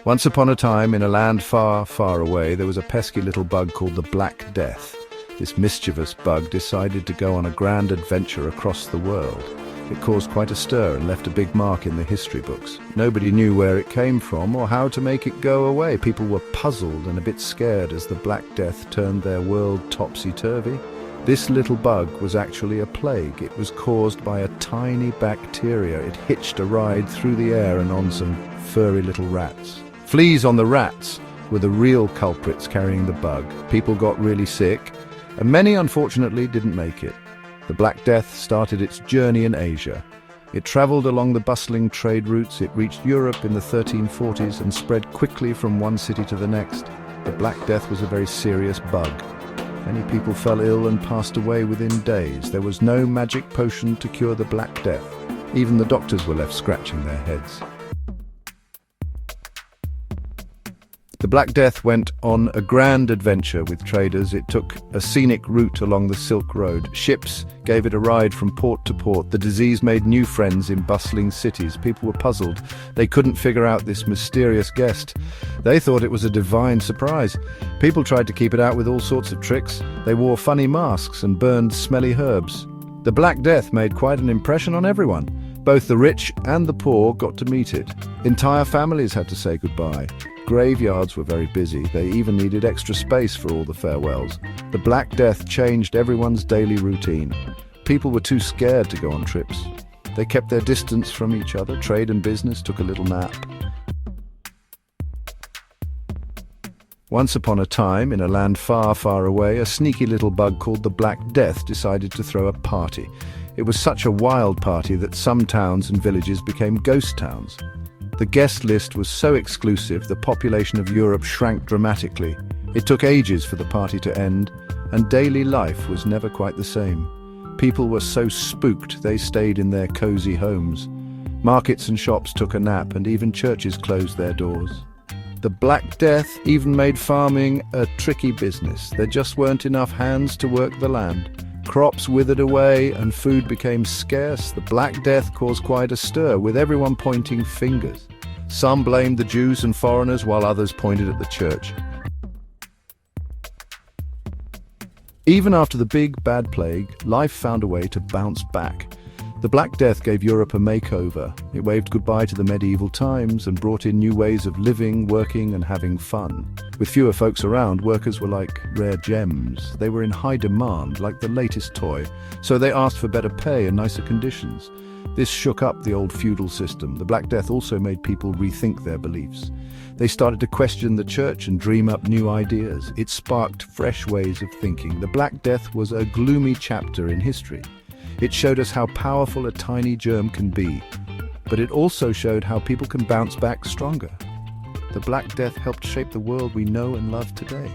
Once upon a time, in a land far, far away, there was a pesky little bug called the Black Death. This mischievous bug decided to go on a grand adventure across the world. It caused quite a stir and left a big mark in the history books. Nobody knew where it came from or how to make it go away. People were puzzled and a bit scared as the Black Death turned their world topsy-turvy. This little bug was actually a plague. It was caused by a tiny bacteria. It hitched a ride through the air and on some furry little rats. Fleas on the rats were the real culprits carrying the bug. People got really sick, and many unfortunately didn't make it. The Black Death started its journey in Asia. It travelled along the bustling trade routes. It reached Europe in the 1340s and spread quickly from one city to the next. The Black Death was a very serious bug. Many people fell ill and passed away within days. There was no magic potion to cure the Black Death. Even the doctors were left scratching their heads. The Black Death went on a grand adventure with traders. It took a scenic route along the Silk Road. Ships gave it a ride from port to port. The disease made new friends in bustling cities. People were puzzled. They couldn't figure out this mysterious guest. They thought it was a divine surprise. People tried to keep it out with all sorts of tricks. They wore funny masks and burned smelly herbs. The Black Death made quite an impression on everyone. Both the rich and the poor got to meet it. Entire families had to say goodbye. Graveyards were very busy. They even needed extra space for all the farewells. The Black Death changed everyone's daily routine. People were too scared to go on trips. They kept their distance from each other. Trade and business took a little nap. Once upon a time, in a land far, far away, a sneaky little bug called the Black Death decided to throw a party. It was such a wild party that some towns and villages became ghost towns. The guest list was so exclusive, the population of Europe shrank dramatically. It took ages for the party to end, and daily life was never quite the same. People were so spooked they stayed in their cozy homes. Markets and shops took a nap, and even churches closed their doors. The Black Death even made farming a tricky business. There just weren't enough hands to work the land. Crops withered away and food became scarce. The Black Death caused quite a stir, with everyone pointing fingers. Some blamed the Jews and foreigners, while others pointed at the church. Even after the big bad plague, life found a way to bounce back. The Black Death gave Europe a makeover. It waved goodbye to the medieval times and brought in new ways of living, working, and having fun. With fewer folks around, workers were like rare gems. They were in high demand, like the latest toy, so they asked for better pay and nicer conditions. This shook up the old feudal system. The Black Death also made people rethink their beliefs. They started to question the church and dream up new ideas. It sparked fresh ways of thinking. The Black Death was a gloomy chapter in history. It showed us how powerful a tiny germ can be, but it also showed how people can bounce back stronger. The Black Death helped shape the world we know and love today.